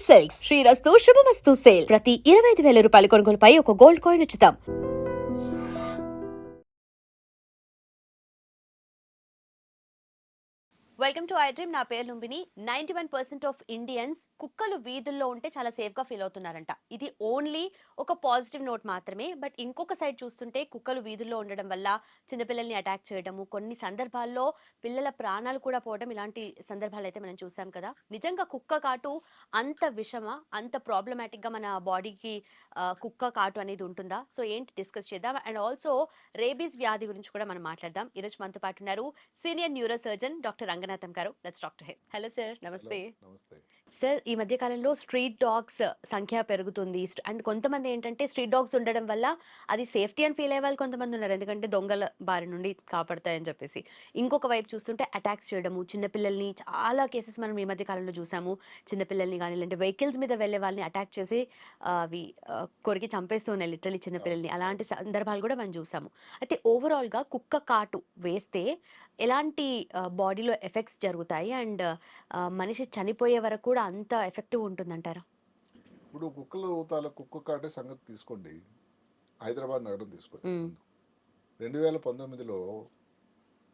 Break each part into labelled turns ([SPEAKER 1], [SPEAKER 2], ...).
[SPEAKER 1] Silks శ్రీరస్తు శుభమస్తు sale ప్రతి 25,000 రూపాయల కొనుగోలుపై ఒక గోల్డ్ కాయిన్ ఉచితం.
[SPEAKER 2] Welcome to I dream. నా పేరు లుంబిని. 91% ఆఫ్ ఇండియన్స్ కుక్కలు వీధుల్లో ఉంటే చాలా సేఫ్గా ఫీల్ అవుతున్నారంట. ఇది ఓన్లీ ఒక పాజిటివ్ నోట్ మాత్రమే. బట్ ఇంకొక సైడ్ చూస్తుంటే కుక్కలు వీధుల్లో ఉండడం వల్ల చిన్నపిల్లల్ని అటాక్ చేయడము, కొన్ని సందర్భాల్లో పిల్లల ప్రాణాలు కూడా పోవడం, ఇలాంటి సందర్భాలు అయితే మనం చూసాం కదా. నిజంగా కుక్క కాటు అంత విషమా, అంత ప్రాబ్లమాటిక్గా మన బాడీకి కుక్క కాటు అనేది ఉంటుందా? సో ఏంటి డిస్కస్ చేద్దాం. అండ్ ఆల్సో రేబీస్ వ్యాధి గురించి కూడా మనం మాట్లాడదాం. ఈరోజు మనతో పాటు ఉన్నారు senior neuro surgeon doctor Ranganatham గారు. Let's talk to him. Hello sir, నమస్తే. సార్, ఈ మధ్య కాలంలో స్ట్రీట్ డాగ్స్ సంఖ్య పెరుగుతుంది. అండ్ కొంతమంది ఏంటంటే స్ట్రీట్ డాగ్స్ ఉండడం వల్ల అది సేఫ్టీ అని ఫీల్ అయ్యే వాళ్ళు కొంతమంది ఉన్నారు, ఎందుకంటే దొంగల బారి నుండి కాపాడతాయని చెప్పేసి. ఇంకొక వైపు చూస్తుంటే అటాక్స్ చేయడము, చిన్నపిల్లల్ని చాలా కేసెస్ మనం ఈ మధ్య కాలంలో చూసాము. చిన్నపిల్లల్ని కానీ లేదంటే వెహికల్స్ మీద వెళ్ళే వాళ్ళని అటాక్ చేసి అవి కొరికి చంపేస్తూ ఉన్నాయి లిటరలీ చిన్నపిల్లల్ని. అలాంటి సందర్భాలు కూడా మనం చూసాము. అయితే ఓవరాల్గా కుక్క కాటు వేస్తే ఎలాంటి బాడీలో ఎఫెక్ట్స్ జరుగుతాయి అండ్ మనిషి చనిపోయే వరకు కూడా అంత ఎఫెక్టివ్ ఉంటుందంటారా?
[SPEAKER 3] ఇప్పుడు కుక్క కాటే సంగతి తీసుకోండి. హైదరాబాద్ నగరం తీసుకోండి. 2019లో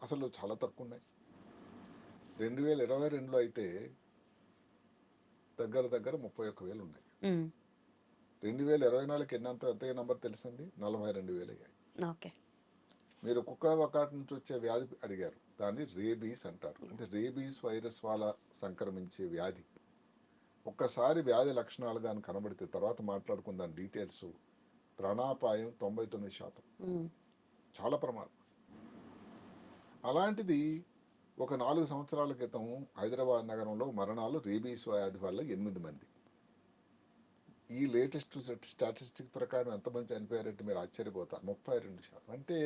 [SPEAKER 3] అసలు చాలా తక్కువ ఉన్నాయి. 2022లో అయితే దగ్గర దగ్గర 31,000 ఉన్నాయి. 2024కి ఎంత నంబర్ తెలిసింది? 42,000 అయ్యాయి. మీరు కుక్క కాటు నుంచి వచ్చే వ్యాధి అడిగారు. దాన్ని రేబీస్ అంటారు. అంటే రేబీస్ వైరస్ వల్ల సంక్రమించే వ్యాధి. ఒక్కసారి వ్యాధి లక్షణాలు కానీ కనబడితే తర్వాత మాట్లాడుకుందాం డీటెయిల్స్. ప్రాణాపాయం 99%. చాలా ప్రమాదం. అలాంటిది ఒక 4 సంవత్సరాల క్రితం హైదరాబాద్ నగరంలో మరణాలు రేబీస్ వ్యాధి వల్ల 8 మంది. ఈ లేటెస్ట్ స్టాటిస్టిక్ ప్రకారం ఎంతమంది చనిపోయారంటే మీరు ఆశ్చర్యపోతారు. 32%. అంటే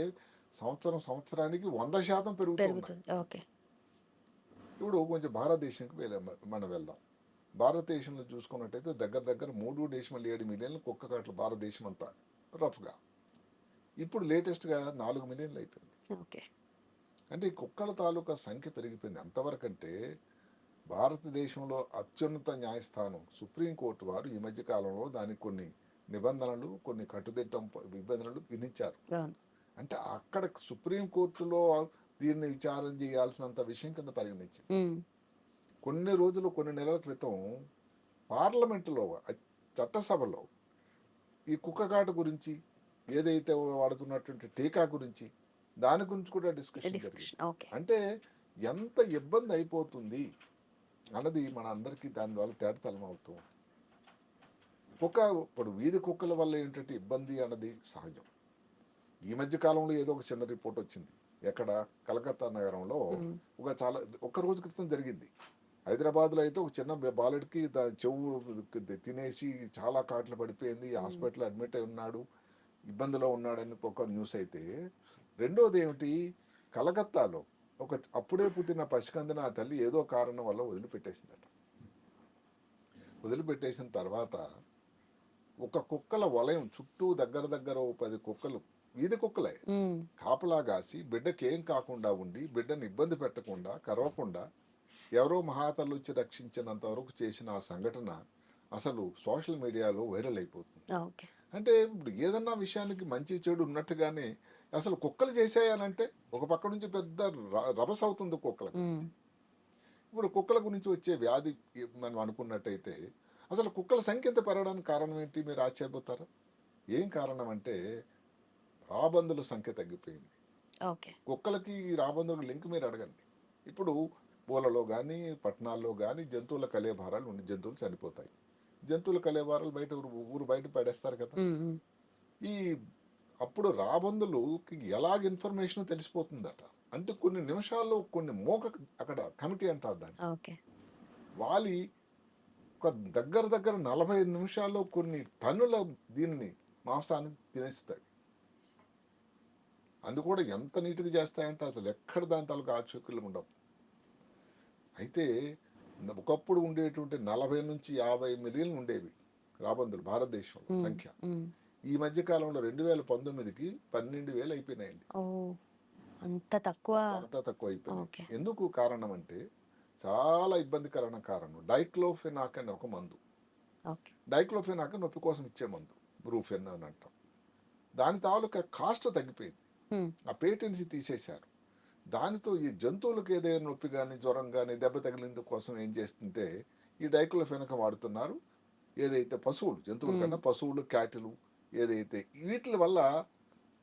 [SPEAKER 3] సంవత్సరానికి 100% పెరుగుతుంది. ఇప్పుడు కొంచెం భారతదేశానికి మనం వెళ్దాం. భారతదేశంలో చూసుకున్నట్టయితే దగ్గర దగ్గర 3.7 మిలియన్లు కుక్క కాట్లు భారతదేశం అంతా రఫ్గా. ఇప్పుడు లేటెస్ట్గా 4 మిలియన్లు అయిపోయింది. అంటే ఈ కుక్కల తాలూకా సంఖ్య పెరిగిపోయింది. ఎంతవరకు అంటే భారతదేశంలో అత్యున్నత న్యాయస్థానం సుప్రీంకోర్టు వారు ఈ మధ్య కాలంలో దానికి కొన్ని నిబంధనలు, కొన్ని కట్టుదిట్టం నిబంధనలు విధించారు. అంటే అక్కడ సుప్రీంకోర్టులో దీన్ని విచారం చేయాల్సినంత విషయం కింద పరిగణించింది. కొన్ని నెలల క్రితం పార్లమెంటులో, చట్టసభలో ఈ కుక్కకాటు గురించి, ఏదైతే వాడుతున్నటువంటి టీకా గురించి, దాని గురించి కూడా డిస్కషన్ జరిగింది. అంటే ఎంత ఇబ్బంది అయిపోతుంది అన్నది మన అందరికీ దానివల్ల తేటతలం అవుతుంది. ఇప్పుడు వీధి కుక్కల వల్ల ఏంటంటే ఇబ్బంది అన్నది సహజం. ఈ మధ్య కాలంలో ఏదో ఒక చిన్న రిపోర్ట్ వచ్చింది. ఎక్కడ? కలకత్తా నగరంలో ఒక రోజు క్రితం జరిగింది. హైదరాబాద్లో అయితే ఒక చిన్న బాలుడికి చెవు తినేసి చాలా కాట్లు పడిపోయింది, హాస్పిటల్ అడ్మిట్ అయి ఉన్నాడు, ఇబ్బందిలో ఉన్నాడని ఒక న్యూస్ అయితే, రెండోది ఏమిటి, కలకత్తాలో ఒక అప్పుడే పుట్టిన పసికందిన ఆ తల్లి ఏదో కారణం వల్ల వదిలిపెట్టేసిందట. వదిలిపెట్టేసిన తర్వాత ఒక కుక్కల వలయం చుట్టూ దగ్గర దగ్గర 10 కుక్కలు, వీధి కుక్కలే, కాపలా కాసి బిడ్డకి ఏం కాకుండా ఉండి, బిడ్డను ఇబ్బంది పెట్టకుండా, కరవకుండా ఎవరో మహాతల్లు వచ్చి రక్షించినంత వరకు చేసిన ఆ సంఘటన అసలు సోషల్ మీడియాలో వైరల్ అయిపోతుంది. అంటే ఇప్పుడు ఏదన్నా విషయానికి మంచి చెడు ఉన్నట్టుగానే అసలు కుక్కలు చేసేయాలంటే ఒక పక్క నుంచి పెద్ద రభస అవుతుంది కుక్కల గురించి. ఇప్పుడు కుక్కల గురించి వచ్చే వ్యాధి మనం అనుకున్నట్టయితే అసలు కుక్కల సంఖ్య ఎంత పెరగడానికి కారణం ఏంటి? మీరు ఆశ్చర్యపోతారా? ఏం కారణం అంటే రాబందుల సంఖ్య తగ్గిపోయింది. కుక్కలకి రాబందుల లింక్ మీరు అడగండి. ఇప్పుడు పూలలో కానీ పట్టణాల్లో కానీ జంతువుల కలేభారాలు ఉండి జంతువులు చనిపోతాయి. జంతువుల కలేభారాలు ఊరు బయట పడేస్తారు కదా. ఈ అప్పుడు రాబందులుకి ఎలాగ ఇన్ఫర్మేషన్ తెలిసిపోతుందట అంటే కొన్ని నిమిషాల్లో కొన్ని అక్కడ కమిటీ అంటారు దాన్ని, వాలి ఒక దగ్గర 45 నిమిషాల్లో కొన్ని టన్నుల దీనిని మాంసాన్ని తినేస్తాయి. అందు కూడా ఎంత నీట్గా చేస్తాయంటే అసలు ఎక్కడ దాని తాలూకు ఆచూకీలు ఉండవు. అయితే ఒకప్పుడు ఉండేటువంటి 40 నుంచి 50 మిలియన్లు ఉండేవి రాబందులు భారతదేశంలో సంఖ్య. ఈ మధ్య కాలంలో 2019కి 12,000 అయిపోయినాయండి.
[SPEAKER 2] అంత తక్కువ
[SPEAKER 3] అయిపోయింది. ఎందుకు కారణం అంటే చాలా ఇబ్బందికరమైన కారణం డైక్లోఫెనాక్ అనే ఒక మందు.
[SPEAKER 2] ఓకే.
[SPEAKER 3] డైక్లోఫెనాక్ నొప్పి కోసం ఇచ్చే మందు బ్రూఫెన్ అని అంటాం. దాని తాలూకా కాస్ట్ తగ్గిపోయింది,
[SPEAKER 2] హ్మ్.
[SPEAKER 3] ఆ పేటెన్సీ తీసేశారు. దానితో ఈ జంతువులకు ఏదైనా నొప్పి కానీ జ్వరం కానీ దెబ్బ తగిలింది కోసం ఏం చేస్తుంటే ఈ డైక్లోఫెనాక్ వాడుతున్నారు. ఏదైతే పశువులు, జంతువుల
[SPEAKER 2] హ్మ్.
[SPEAKER 3] కన్నా పశువులు, క్యాటిలు ఏదైతే వీటి వల్ల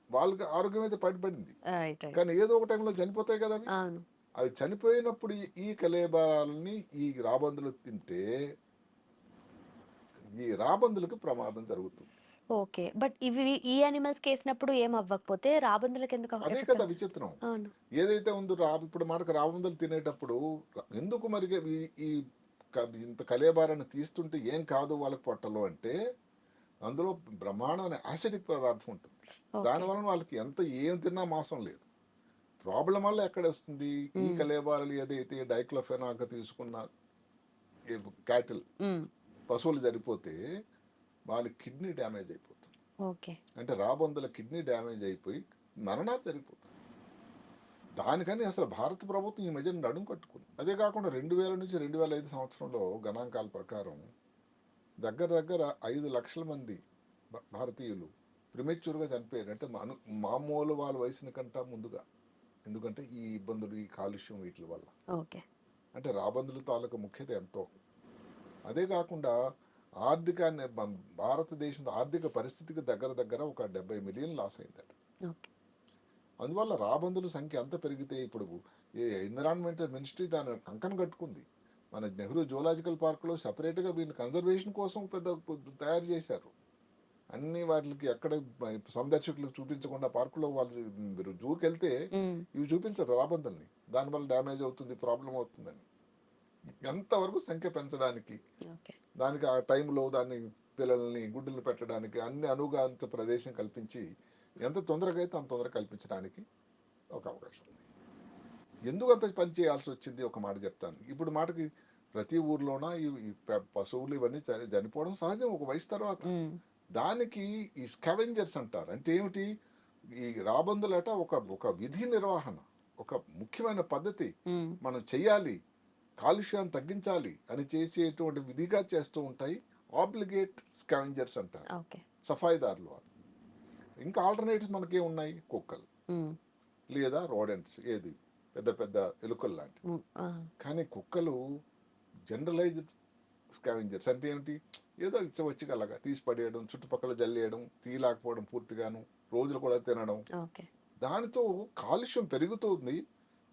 [SPEAKER 3] వాళ్ళకి ఆరోగ్యం అయితే పడిపడింది,
[SPEAKER 2] రైట్. రైట్.
[SPEAKER 3] కానీ ఏదో ఒక టైంలో చనిపోతాయి కదా అవి.
[SPEAKER 2] అవును.
[SPEAKER 3] అవి చనిపోయినప్పుడు ఈ కలేబరాలని ఈ రాబందులు తింటే ఈ రాబందులకు ప్రమాదం జరుగుతుంది.
[SPEAKER 2] ఓకే. బట్ ఇవి ఈ యానిమల్స్‌కి ఏసినప్పుడు ఏం అవ్వకపోతే రాబందులకి ఎందుకు
[SPEAKER 3] అదే
[SPEAKER 2] ఎఫెక్ట్
[SPEAKER 3] కదా
[SPEAKER 2] అవుతుంది?
[SPEAKER 3] విచిత్రం.
[SPEAKER 2] అవును.
[SPEAKER 3] ఏదైతే ఉందో ఇప్పుడు మనకు రాబందులు తినేటప్పుడు ఎందుకు మరి ఈ ఈ ఇంత కలేబారాన్ని తీస్తుంటే ఏం కాదు వాళ్ళకి పొట్టలో అంటే అందులో బ్రహ్మాండమైన యాసిడిక్ పదార్థం ఉంటుంది.
[SPEAKER 2] ఓకే.
[SPEAKER 3] దానివలన వాళ్ళకి ఎంత ఏం తిన్నా మాసం లేదు. ప్రాబ్లం వల్ల ఎక్కడ వస్తుంది ఈ
[SPEAKER 2] హ్మ్.
[SPEAKER 3] కలేబారాలు ఏదైతే డైక్లోఫెనాక్ తీసుకున్న క్యాటిల్
[SPEAKER 2] హ్మ్.
[SPEAKER 3] పశువులు సరిపోతే వాళ్ళ కిడ్నీ డ్యామేజ్ అయిపోతుంది.
[SPEAKER 2] ఓకే.
[SPEAKER 3] అంటే రాబందుల కిడ్నీ డ్యామేజ్ అయిపోయి మరణాలు జరిగిపోతుంది. దానికని అసలు భారత ప్రభుత్వం ఈ మధ్యన నడుము కట్టుకుంది. అదే కాకుండా 2000 నుంచి 2005 సంవత్సరంలో గణాంకాల ప్రకారం దగ్గర దగ్గర 5 లక్షల మంది భారతీయులు ప్రిమెచ్యూర్గా చనిపోయారు. అంటే మామూలు వాళ్ళ వయసుని కంటా ముందుగా. ఎందుకంటే ఈ ఇబ్బందులు, ఈ కాలుష్యం వీటి వల్ల.
[SPEAKER 2] ఓకే.
[SPEAKER 3] అంటే రాబందుల తాలూకు ముఖ్యత ఎంతో. అదే కాకుండా ఆర్థికాన్ని భారతదేశం ఆర్థిక పరిస్థితికి దగ్గర దగ్గర ఒక 70 మిలియన్ లాస్ అయిందట.
[SPEAKER 2] ఓకే.
[SPEAKER 3] అందువల్ల రాబందుల సంఖ్య ఎంత పెరిగితే ఇప్పుడు ఎన్విరాన్మెంటల్ మినిస్ట్రీ దాని కంకణ కట్టుకుంది. మన నెహ్రూ జూలాజికల్ పార్క్లో సపరేట్గా వీళ్ళని కన్జర్వేషన్ కోసం పెద్ద తయారు చేశారు. అన్ని వాటికి ఎక్కడ సందర్శకులకు చూపించకుండా పార్కులో వాళ్ళు మీరు జూకి వెళ్తే
[SPEAKER 2] హ్మ్.
[SPEAKER 3] ఇవి చూపించరు రాబందుల్ని, దానివల్ల డ్యామేజ్ అవుతుంది, ప్రాబ్లం అవుతుందని. ఎంతవరకు సంఖ్య పెంచడానికి,
[SPEAKER 2] ఓకే.
[SPEAKER 3] దానికి ఆ టైంలో దాన్ని పిల్లల్ని గుడ్డులు పెట్టడానికి అన్ని అనుగాంత ప్రదేశం కల్పించి ఎంత తొందరగా అయితే అంత తొందరగా కల్పించడానికి ఒక అవకాశం ఉంది. ఎందుకు అంత పని చేయాల్సి వచ్చింది ఒక మాట చెప్తాను. ఇప్పుడు మాటకి ప్రతి ఊర్లోన ఈ పశువులు ఇవన్నీ చనిపోవడం సహజం ఒక వయసు తర్వాత.
[SPEAKER 2] హ్మ్.
[SPEAKER 3] దానికి ఈ స్కావెంజర్స్ అంటారు. అంటే ఏమిటి, ఈ రాబందులట ఒక ఒక విధి నిర్వహణ, ఒక ముఖ్యమైన పద్ధతి
[SPEAKER 2] హ్మ్.
[SPEAKER 3] మనం చెయ్యాలి, కాలుష్యాన్ని తగ్గించాలి అని చేసేటువంటి విధిగా చేస్తూ ఉంటాయి. ఆబ్లిగేట్ స్కావెంజర్స్ అంటారు,
[SPEAKER 2] ఓకే.
[SPEAKER 3] సఫాయిదారులు వాళ్ళు. ఇంకా ఆల్టర్నేటివ్స్ మనకే ఉన్నాయి, కుక్కలు
[SPEAKER 2] హ్మ్.
[SPEAKER 3] లేదా రోడెంట్స్, ఏది పెద్ద పెద్ద ఎలుకలు లాంటివి.
[SPEAKER 2] హ్మ్. ఆ!
[SPEAKER 3] కానీ కుక్కలు జనరలైజ్డ్ స్కావెంజర్స్. అంటే ఏమిటి, ఏదో ఇచ్చవచ్చి అలాగా తీసి పడేయడం, చుట్టుపక్కల జల్లేయడం, తీయలేకపోవడం పూర్తిగాను, రోజులు కూడా తినడం.
[SPEAKER 2] ఓకే.
[SPEAKER 3] దానితో కాలుష్యం పెరుగుతుంది,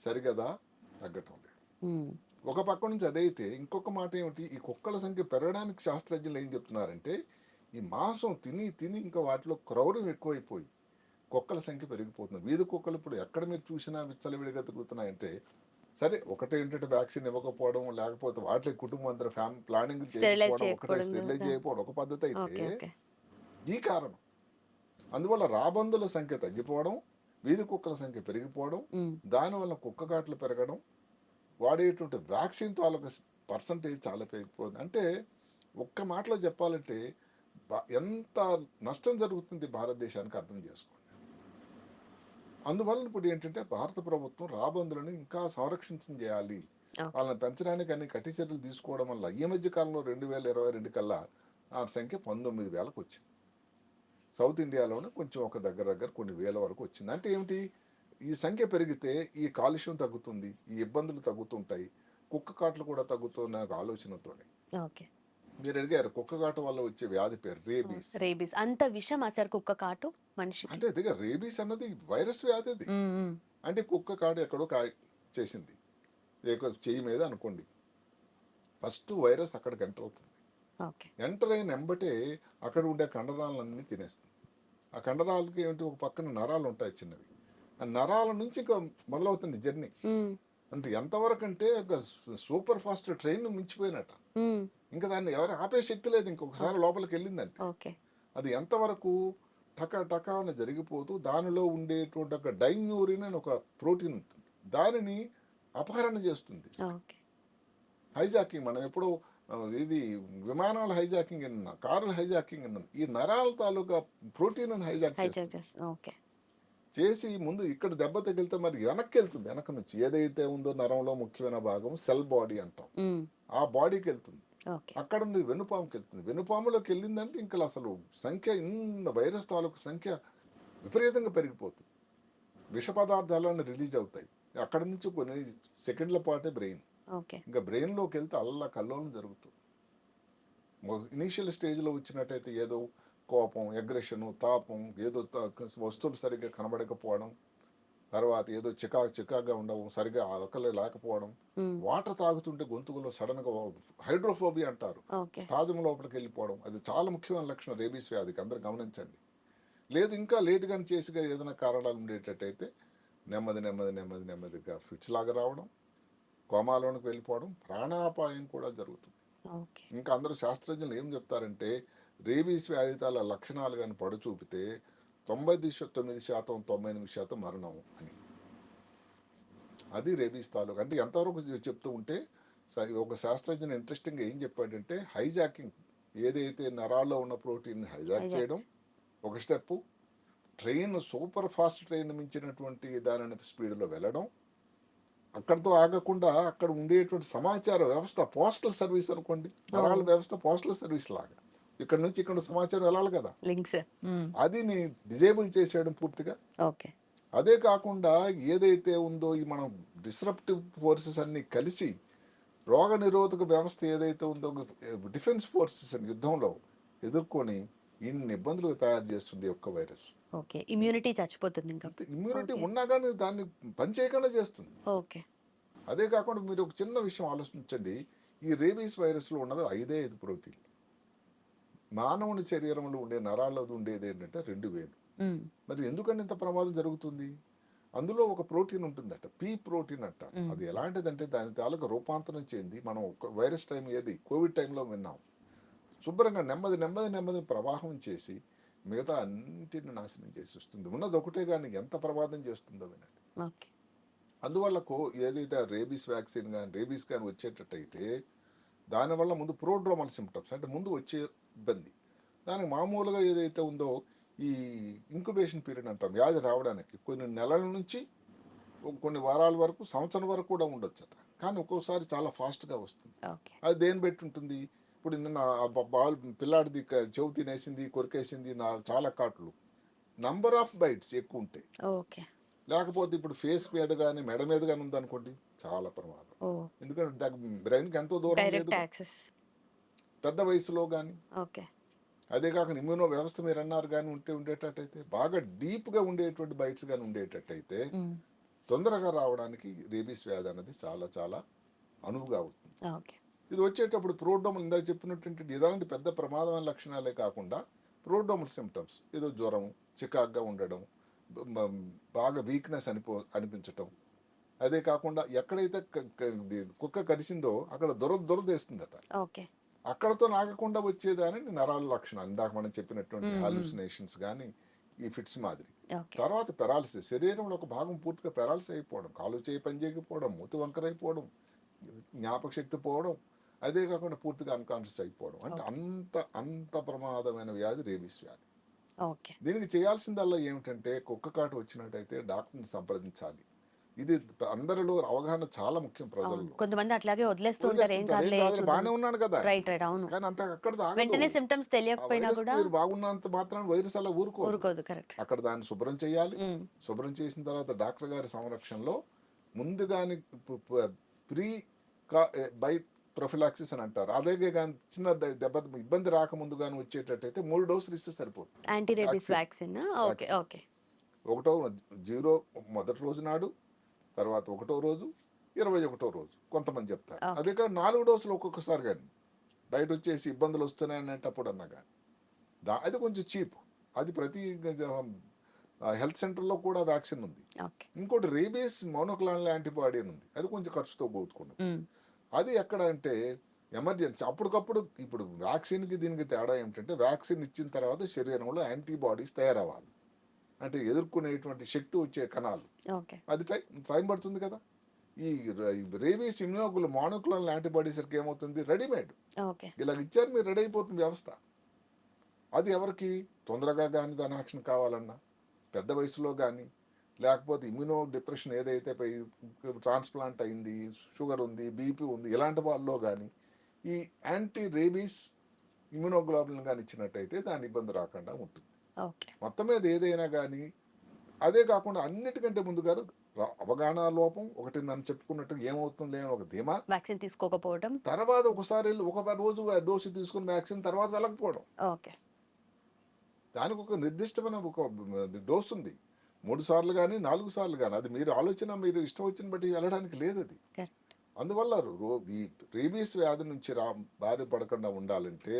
[SPEAKER 3] సరిగదా తగ్గటం లేదు.
[SPEAKER 2] హ్మ్.
[SPEAKER 3] ఒక పక్క నుంచి అదైతే ఇంకొక మాట ఏమిటి, ఈ కుక్కల సంఖ్య పెరగడానికి శాస్త్రజ్ఞులు ఏం చెప్తున్నారంటే ఈ మాంసం తిని తిని ఇంకా వాటిలో క్రౌర్యం ఎక్కువైపోయి కుక్కల సంఖ్య పెరిగిపోతుంది. వీధి కుక్కలు ఇప్పుడు ఎక్కడ మీరు చూసినా విచ్చలవిడిగా తిరుగుతున్నాయంటే, సరే ఒకటే ఏంటంటే వ్యాక్సిన్ ఇవ్వకపోవడం, లేకపోతే వాటి కుటుంబం అందరూ ప్లానింగ్
[SPEAKER 2] స్టెరిలైజ్
[SPEAKER 3] చేయకపోవడం, ఒకటే
[SPEAKER 2] చేయకపోవడం
[SPEAKER 3] స్టెరిలైజ్
[SPEAKER 2] కూడా.
[SPEAKER 3] చేయకపోవడం ఒక పద్ధతి అయితే
[SPEAKER 2] ఓకే. ఓకే.
[SPEAKER 3] ఈ కారణం. అందువల్ల రాబందుల సంఖ్య తగ్గిపోవడం, వీధి కుక్కల సంఖ్య పెరిగిపోవడం,
[SPEAKER 2] హ్మ్.
[SPEAKER 3] దానివల్ల కుక్క కాట్లు పెరగడం, వాడేటువంటి వ్యాక్సిన్ తాలూకు పర్సంటేజ్ చాలా పెరిగిపోతుంది. అంటే ఒక్క మాటలో చెప్పాలంటే ఎంత నష్టం జరుగుతుంది భారతదేశానికి అర్థం చేసుకోండి. అందువల్ల ఇప్పుడు ఏంటంటే భారత ప్రభుత్వం రాబందులను ఇంకా సంరక్షణ చేయాలి,
[SPEAKER 2] ఓకే.
[SPEAKER 3] వాళ్ళని పెంచడానికి అన్ని కఠిన చర్యలు తీసుకోవడం వల్ల ఈ మధ్య కాలంలో 2022 కల్లా ఆ సంఖ్య 19,000కు వచ్చింది. సౌత్ ఇండియాలోనే కొంచెం ఒక దగ్గర దగ్గర కొన్ని వేల వరకు వచ్చింది. అంటే ఏమిటి, ఈ సంఖ్య పెరిగితే ఈ కాలుష్యం తగ్గుతుంది, ఈ ఇబ్బందులు తగ్గుతుంటాయి, కుక్క కాట్లు కూడా తగ్గుతున్న ఒక ఆలోచనతోనే.
[SPEAKER 2] ఓకే.
[SPEAKER 3] మీరు అడిగారు కుక్క కాటు వల్ల వచ్చే వ్యాధి పేరు రేబీస్.
[SPEAKER 2] రేబీస్ అంత విషమా సార్ కుక్క కాటు మనిషికి?
[SPEAKER 3] అంటే అదిగా రేబీస్ అన్నది వైరస్ వ్యాధి అది.
[SPEAKER 2] హ్మ్. హ్మ్.
[SPEAKER 3] అంటే కుక్క కాటు ఎక్కడో చేసింది చెయ్యి మీద అనుకోండి, ఫస్ట్ వైరస్ అక్కడికి ఎంటర్ అవుతుంది.
[SPEAKER 2] ఓకే.
[SPEAKER 3] ఎంటర్ అయిన ఎంబటే అక్కడ ఉండే కండరాలన్నీ తినేస్తుంది. ఆ కండరాలకి ఏంటి, ఒక పక్కన నరాలు ఉంటాయి చిన్నవి, ఆ నరాల నుంచి ఇంకా మొదలవుతుంది జర్నీ.
[SPEAKER 2] హ్మ్.
[SPEAKER 3] అంటే ఎంతవరకు అంటే ఒక సూపర్ ఫాస్ట్ ట్రైన్ మించిపోయినట్ట.
[SPEAKER 2] హ్మ్.
[SPEAKER 3] ఇంకా దాన్ని ఎవరు ఆపే శక్తి లేదు ఇంకొకసారి లోపలికి వెళ్ళిందంటే.
[SPEAKER 2] ఓకే.
[SPEAKER 3] అది ఎంతవరకు టక టక అని జరిగిపోతూ దానిలో ఉండేటువంటి ఒక డైన్యూరిన్ అని ఒక ప్రోటీన్ ఉంటుంది, దానిని అపహరణ చేస్తుంది.
[SPEAKER 2] ఓకే.
[SPEAKER 3] హైజాకింగ్ మనం ఎప్పుడో ఇది విమానాల హైజాకింగ్ అన్నా, కార్ల హైజాకింగ్ అన్నా, ఈ నరాల తాలూకా ప్రోటీన్ హైజాక్
[SPEAKER 2] హైజాక్
[SPEAKER 3] చేస్తుంది.
[SPEAKER 2] చేస్తుంది. ఓకే.
[SPEAKER 3] చేసి ముందు ఇక్కడ దెబ్బ తగిలితే మరి వెనక్కి వెళ్తుంది, వెనక నుంచి ఏదైతే ఉందో నరంలో ముఖ్యమైన భాగం సెల్ బాడీ అంటాం,
[SPEAKER 2] హ్మ్.
[SPEAKER 3] ఆ బాడీకి వెళ్తుంది.
[SPEAKER 2] ఓకే.
[SPEAKER 3] అక్కడ నుండి వెన్నుపాముకి వెళ్తుంది. వెన్నుపాములోకి వెళ్ళిందంటే ఇంకా అసలు సంఖ్య వైరస్ తాలూకు సంఖ్య విపరీతంగా పెరిగిపోతుంది. విష పదార్థాలన్నీ రిలీజ్ అవుతాయి. అక్కడ నుంచి కొన్ని సెకండ్ల పాటే బ్రెయిన్.
[SPEAKER 2] ఓకే.
[SPEAKER 3] ఇంకా బ్రెయిన్లోకి వెళ్తే కల్లోలం జరుగుతుంది. ఇనీషియల్ స్టేజ్లో వచ్చినట్టయితే ఏదో కోపం, అగ్రెషను, తాపం, ఏదో వస్తువులు సరిగ్గా కనబడకపోవడం, తర్వాత ఏదో చికాగా ఉండడం, సరిగ్గా ఆకలి లేకపోవడం, వాటర్ తాగుతుంటే గొంతుకులో సడన్గా హైడ్రోఫోబియా అంటారు,
[SPEAKER 2] ఓకే.
[SPEAKER 3] స్పాజం లోపలికి వెళ్ళిపోవడం, అది చాలా ముఖ్యమైన లక్షణం రేబీస్ వ్యాధికి. అందరూ గమనించండి. లేదు ఇంకా లేటుగా చేసిగా ఏదైనా కారణాలు ఉండేటట్టయితే నెమ్మదిగా ఫిట్స్ లాగా రావడం, కోమాలోనికి వెళ్ళిపోవడం, ప్రాణాపాయం కూడా జరుగుతుంది.
[SPEAKER 2] ఓకే.
[SPEAKER 3] ఇంకా అందరూ శాస్త్రజ్ఞులు ఏం చెప్తారంటే రేబీస్ వ్యాధితాల లక్షణాలు కానీ చూపితే 99%, 98% మరణం అని. అది రేబీస్ తాలూకు. అంటే ఎంతవరకు చెప్తూ ఉంటే ఒక శాస్త్రజ్ఞుని ఇంట్రెస్టింగ్గా ఏం చెప్పాడంటే హైజాకింగ్, ఏదైతే నరాల్లో ఉన్న ప్రోటీన్ హైజాక్ చేయడం ఒక step, train super fast train మించినటువంటి దాని స్పీడ్లో వెళ్ళడం, అక్కడితో ఆగకుండా అక్కడ ఉండేటువంటి సమాచార వ్యవస్థ, పోస్టల్ సర్వీస్ అనుకోండి, నరాల వ్యవస్థ పోస్టల్ సర్వీస్ లాగా ఇక్కడ నుంచి ఇక్కడ సమాచారం వెళ్ళాలి కదా,
[SPEAKER 2] లింక్స్
[SPEAKER 3] అది డిజేబుల్ చేసేయడం పూర్తిగా.
[SPEAKER 2] ఓకే.
[SPEAKER 3] అదే కాకుండా ఏదైతే ఉందో ఈ మనం డిస్రప్టివ్ ఫోర్సెస్ అన్ని కలిసి రోగ నిరోధక వ్యవస్థ ఏదైతే ఉందో డిఫెన్స్ ఫోర్సెస్ అని యుద్ధంలో ఎదుర్కొని ఇన్ని ఇబ్బందులు తయారు చేస్తుంది ఒక్క వైరస్.
[SPEAKER 2] ఓకే. ఇమ్యూనిటీ చచ్చిపోతుంది ఇంకా.
[SPEAKER 3] ఇమ్యూనిటీ ఉన్నా కానీ దాన్ని పనిచేయకుండా చేస్తుంది.
[SPEAKER 2] ఓకే.
[SPEAKER 3] అదే కాకుండా మీరు ఒక చిన్న విషయం ఆలోచించండి, ఈ రేబీస్ వైరస్లో ఉన్నది 5 ప్రోటీన్లు. మానవుని శరీరంలో ఉండే నరాల్లో ఉండేది ఏంటంటే 2000. మరి ఎందుకంటే ఇంత ప్రమాదం జరుగుతుంది? అందులో ఒక ప్రోటీన్ ఉంటుందట, పీ ప్రోటీన్ అంట. అది ఎలాంటిదంటే దాని తాలూకు రూపాంతరం చెంది, మనం వైరస్ టైం ఏది కోవిడ్ టైంలో విన్నాం, శుభ్రంగా నెమ్మది ప్రవాహం చేసి మిగతా అన్నింటిని నాశనం చేసి వస్తుంది. ఉన్నది ఒకటే కానీ ఎంత ప్రమాదం చేస్తుందో వినండి.
[SPEAKER 2] ఓకే.
[SPEAKER 3] అందువల్ల ఏదైతే రేబీస్ వ్యాక్సిన్ కానీ రేబీస్ కానీ వచ్చేటట్టయితే దానివల్ల ముందు ప్రోడ్రోమల్ సిమ్టమ్స్ అంటే ముందు వచ్చే ఇబ్బంది, దానికి మామూలుగా ఏదైతే ఉందో ఈ ఇంక్యుబేషన్ పీరియడ్ అంటాం, వ్యాధి రావడానికి కొన్ని నెలల నుంచి కొన్ని వారాల వరకు, సంవత్సరం వరకు కూడా ఉండొచ్చు. కానీ ఒక్కోసారి చాలా ఫాస్ట్గా వస్తుంది. అది దేని బట్టి ఉంటుంది? ఇప్పుడు నిన్న పిల్లాడిది చెవు తినేసింది, కొరికేసింది, చాలా కాట్లు, నంబర్ ఆఫ్ బైట్స్ ఎక్కువ ఉంటాయి. లేకపోతే ఇప్పుడు ఫేస్ మీద కానీ మెడ మీద కానీ ఉందనుకోండి, చాలా ప్రమాదం. ఎందుకంటే బ్రెయిన్కి ఎంతో దూరం లేదు, పెద్ద వయసులో కానీ. అదే కాకుండా ఇమ్యూనో వ్యవస్థ మీరు అన్నారు కానీ ఉండేటట్టయితే, బాగా డీప్గా ఉండేటువంటి బైట్స్ కానీ ఉండేటట్టయితే తొందరగా రావడానికి రేబీస్ వ్యాధి అనేది చాలా చాలా అనువుగా అవుతుంది. ఇది వచ్చేటప్పుడు ప్రోడ్రోమల్, ఇందాక చెప్పినటువంటి ఇలాంటి పెద్ద ప్రమాదమైన లక్షణాలే కాకుండా ప్రోడ్రోమల్ సిమ్టమ్స్, ఏదో జ్వరం, చికాగ్గా ఉండడం, బాగా వీక్నెస్ అనిపించటం. అదే కాకుండా ఎక్కడైతే కుక్క కరిచిందో అక్కడ దురదేస్తుందట, అక్కడతో నాగకుండా వచ్చేదాని నరాల లక్షణాలు, ఇందాక మనం చెప్పినటువంటి హాల్యూసినేషన్స్ కానీ ఈ ఫిట్స్ మాదిరి. తర్వాత పెరాలసిస్, శరీరంలో ఒక భాగం పూర్తిగా పెరాలసిస్ అయిపోవడం, కాలు చేయి పని చేయకపోవడం, మూతి వంకరైపోవడం, జ్ఞాపక శక్తి పోవడం, అదే కాకుండా పూర్తిగా అన్కాన్షియస్ అయిపోవడం. అంటే అంత ప్రమాదమైన వ్యాధి రేబీస్ వ్యాధి. దీనికి చేయాల్సిందల్లా ఏమిటంటే కుక్క కాటు వచ్చినట్టయితే డాక్టర్ని సంప్రదించాలి. ఇది అందరిలో అవగాహన చాలా ముఖ్యం. ప్రజల్లో
[SPEAKER 2] కొంతమంది అట్లాగే వదిలేస్తూ ఉంటారు, ఏం కాదులే
[SPEAKER 3] బాగానే ఉన్నాను కదా,
[SPEAKER 2] అవును,
[SPEAKER 3] కానీ అంత అక్కడ
[SPEAKER 2] వెంటనే సింప్టమ్స్ తెలియకపోయినా కూడా
[SPEAKER 3] మీరు బాగున్నంత మాత్రం వైరస్ అలా ఊరుకోదు.
[SPEAKER 2] కరెక్ట్.
[SPEAKER 3] అక్కడ దాన్ని శుభ్రం చేయాలి. శుభ్రం చేసిన తర్వాత డాక్టర్ గారి సంరక్షణలో ముందుగాని ప్రీ బైట్ ప్రొఫిలాక్సిస్ అని అంటారు, అదే కానీ చిన్న దెబ్బ ఇబ్బంది రాకముందు కానీ వచ్చేటట్టయితే 3 డోసులు ఇస్తే సరిపోతుంది
[SPEAKER 2] యాంటీ రేబీస్ వ్యాక్సిన్.
[SPEAKER 3] మొదటి రోజు నాడు, తర్వాత 1వ రోజు, 21వ రోజు కొంతమంది చెప్తారు. అదే కానీ 4 డోసులు ఒక్కొక్కసారి కానీ బయట వచ్చేసి ఇబ్బందులు వస్తున్నాయనేటప్పుడు అన్నా కానీ అది కొంచెం చీప్. అది ప్రతి హెల్త్ సెంటర్లో కూడా వ్యాక్సిన్ ఉంది. ఇంకోటి రేబీస్ మోనోక్లోనల్ యాంటీబాడీ అని ఉంది, అది కొంచెం ఖర్చుతో కూడుకున్నది. అది ఎక్కడ అంటే ఎమర్జెన్సీ, అప్పటికప్పుడు. ఇప్పుడు వ్యాక్సిన్కి దీనికి తేడా ఏమిటంటే వ్యాక్సిన్ ఇచ్చిన తర్వాత శరీరంలో యాంటీబాడీస్ తయారవ్వాలి, అంటే ఎదుర్కొనేటువంటి శక్తి వచ్చే కణాలు, అది టైం పడుతుంది కదా. ఈ రేబీస్ మోనోక్లోనల్ యాంటీబాడీస్ ఏమవుతుంది, రెడీమేడ్, ఇలా ఇచ్చారు మీరు, రెడీ అయిపోతుంది వ్యవస్థ. అది ఎవరికి తొందరగా కానీ దాని యాక్షన్ కావాలన్నా, పెద్ద వయసులో కానీ, లేకపోతే ఇమ్యూనో డిప్రెషన్ ఏదైతే ట్రాన్స్ప్లాంట్ అయింది, షుగర్ ఉంది, బీపీ ఉంది, ఇలాంటి వాళ్ళలో కానీ ఈ యాంటీ రేబీస్ ఇమ్యునోగ్లోబులిన్ కానీ ఇచ్చినట్టయితే దాని ఇబ్బంది రాకుండా ఉంటుంది.
[SPEAKER 2] ఓకే.
[SPEAKER 3] మొత్తం మీద ఏదైనా కానీ అదే కాకుండా అన్నిటికంటే ముందుగా అవగాహన లోపం ఒకటి, నన్ను చెప్పుకున్నట్టు ఏమవుతుంది అని ఒక ధీమా,
[SPEAKER 2] వ్యాక్సిన్ తీసుకోకపోవడం.
[SPEAKER 3] తర్వాత ఒకసారి ఒక రోజు డోసు తీసుకుని వ్యాక్సిన్ తర్వాత వెళ్ళకపోవడం.
[SPEAKER 2] ఓకే.
[SPEAKER 3] దానికి ఒక నిర్దిష్టమైన ఒక డోస్ ఉంది. 3 సార్లు కానీ 4 సార్లు కానీ, అది మీరు ఆలోచన, మీరు ఇష్టం వచ్చిన బట్టి వెళ్ళడానికి లేదు అది.
[SPEAKER 2] Correct.
[SPEAKER 3] అందువల్ల ఈ రేబీస్ వ్యాధి నుంచి బారి పడకుండా ఉండాలంటే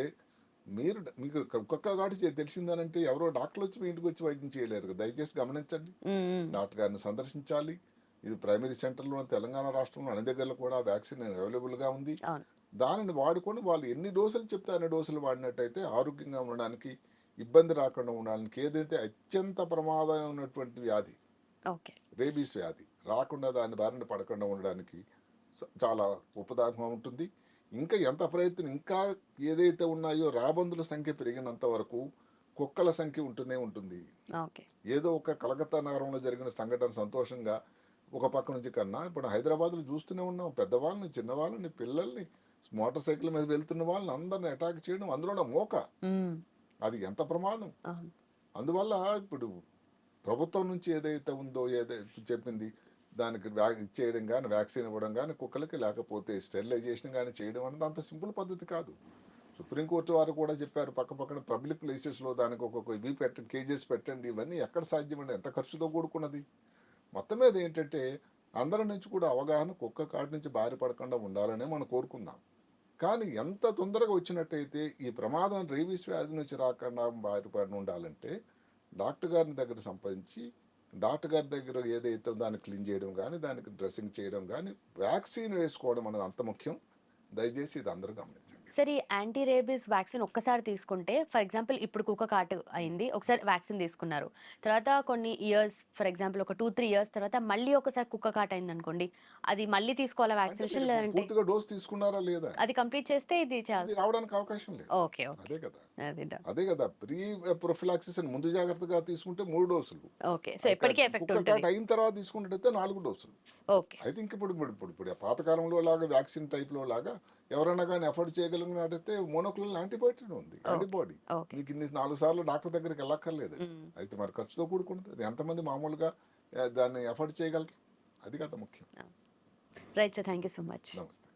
[SPEAKER 3] మీకు ఒక్కొక్క గాటి తెలిసిందనంటే ఎవరో డాక్టర్లు వచ్చి మీ ఇంటికి వచ్చి వైద్యం చేయలేరు కదా. దయచేసి గమనించండి, డాక్టర్ గారిని సందర్శించాలి. ఇది ప్రైమరీ సెంటర్లో తెలంగాణ రాష్ట్రంలో అన్ని దగ్గరలో కూడా వ్యాక్సిన్ అవైలబుల్గా ఉంది.
[SPEAKER 2] అవును.
[SPEAKER 3] దానిని వాడుకొని వాళ్ళు ఎన్ని డోసులు చెప్తే అన్ని డోసులు వాడినట్టయితే ఆరోగ్యంగా ఉండడానికి, ఇబ్బంది రాకుండా ఉండడానికి, ఏదైతే అత్యంత ప్రమాదం ఉన్నటువంటి వ్యాధి
[SPEAKER 2] ఓకే.
[SPEAKER 3] రేబీస్ వ్యాధి రాకుండా, దాని బారిన పడకుండా ఉండడానికి చాలా ఉపదాహంగా ఉంటుంది. ఇంకా ఎంత ప్రయత్నం, ఇంకా ఏదైతే ఉన్నాయో రాబందుల సంఖ్య పెరిగినంత వరకు కుక్కల సంఖ్య ఉంటూనే ఉంటుంది.
[SPEAKER 2] ఓకే.
[SPEAKER 3] ఏదో ఒక కలకత్తా నగరంలో జరిగిన సంఘటన సంతోషంగా ఒక పక్క నుంచి కన్నా, ఇప్పుడు హైదరాబాద్లో చూస్తూనే ఉన్నాం, పెద్దవాళ్ళని, చిన్నవాళ్ళని, పిల్లల్ని, మోటార్ సైకిల్ మీద వెళ్తున్న వాళ్ళని అందరిని అటాక్ చేయడం, అందులో మోక, అది ఎంత ప్రమాదం. అందువల్ల ఇప్పుడు ప్రభుత్వం నుంచి ఏదైతే ఉందో, ఏదైతే చెప్పింది దానికి ఇచ్చేయడం కానీ, వ్యాక్సిన్ ఇవ్వడం కానీ కుక్కలకి, లేకపోతే స్టెరిలైజేషన్ కానీ చేయడం అనేది అంత సింపుల్ పద్ధతి కాదు. సుప్రీంకోర్టు వారు కూడా చెప్పారు, పక్కన పబ్లిక్ ప్లేసెస్లో దానికి ఒక్కొక్క ఇవి పెట్టండి, కేజెస్ పెట్టండి. ఇవన్నీ ఎక్కడ సాధ్యమండి, ఎంత ఖర్చుతో కూడుకున్నది. మొత్తం మీద ఏంటంటే అందరి నుంచి కూడా అవగాహన, కుక్క కాటి నుంచి బారి పడకుండా ఉండాలనే మనం కోరుకున్నాం. కానీ ఎంత తొందరగా వచ్చినట్టయితే ఈ ప్రమాదం రేబీస్ వ్యాధి నుంచి రాకుండా బారిపడి ఉండాలంటే డాక్టర్ గారిని దగ్గర సంపాదించి, డాక్టర్ గారి దగ్గర ఏదైతే దాన్ని క్లీన్ చేయడం కానీ, దానికి డ్రెస్సింగ్ చేయడం కానీ, వ్యాక్సిన్ వేసుకోవడం అనేది అంత ముఖ్యం. దయచేసి ఇది అందరూ గమనించండి.
[SPEAKER 2] సరే, ఈ యాంటీ రేబీస్ వ్యాక్సిన్ ఒక్కసారి తీసుకుంటే, ఫర్ ఎగ్జాంపుల్ ఇప్పుడు కుక్క కాటు అయింది, ఒకసారి వ్యాక్సిన్ తీసుకున్నారు, తర్వాత కొన్ని ఇయర్స్, ఫర్ ఎగ్జాంపుల్ ఒక 2-3 ఇయర్స్ తర్వాత మళ్ళీ ఒకసారి కుక్క కాటు అయింది అనుకోండి, అది మళ్ళీ తీసుకోవాలా వ్యాక్సినేషన్, లేదంటే
[SPEAKER 3] పూర్తిగా డోస్ తీసుకున్నారా లేదా,
[SPEAKER 2] అది కంప్లీట్ చేస్తే ఇది
[SPEAKER 3] ఇది రావడానికి అవకాశం లేదు.
[SPEAKER 2] ఓకే.
[SPEAKER 3] అదే కదా,
[SPEAKER 2] అది
[SPEAKER 3] అదే కదా ప్రీ ప్రొఫిలాక్సిస్ అని ముందు జాగ్రత్తగా తీసుకుంటే 3 డోసులు.
[SPEAKER 2] ఓకే. సో ఎప్పటికీ ఎఫెక్ట్
[SPEAKER 3] కుక్క
[SPEAKER 2] ఉంటుంది.
[SPEAKER 3] కాటు అయిన తర్వాత తీసుకున్నట్టయితే 4 డోసులు.
[SPEAKER 2] ఓకే.
[SPEAKER 3] ఐ థింక్ ఇప్పుడు పాతకాలంలో లాగా వ్యాక్సిన్ టైప్లో లాగా ఎవరైనా కానీ అఫోర్డ్ చేయగలిగినట్టయితే మోనోక్లోనల్ యాంటీబయాటిక్ ఉంది, యాంటీబాడీ.
[SPEAKER 2] ఓకే.
[SPEAKER 3] మీకు ఇన్ని 4 సార్లు డాక్టర్ దగ్గరికి వెళ్ళక్కర్లేదు. అయితే మరి ఖర్చుతో కూడుకున్నది. అది ఎంతమంది మామూలుగా దాన్ని అఫోర్డ్ చేయగలరు, అది కదా ముఖ్యం.
[SPEAKER 2] Right sir, thank you so much.
[SPEAKER 3] నమస్తే.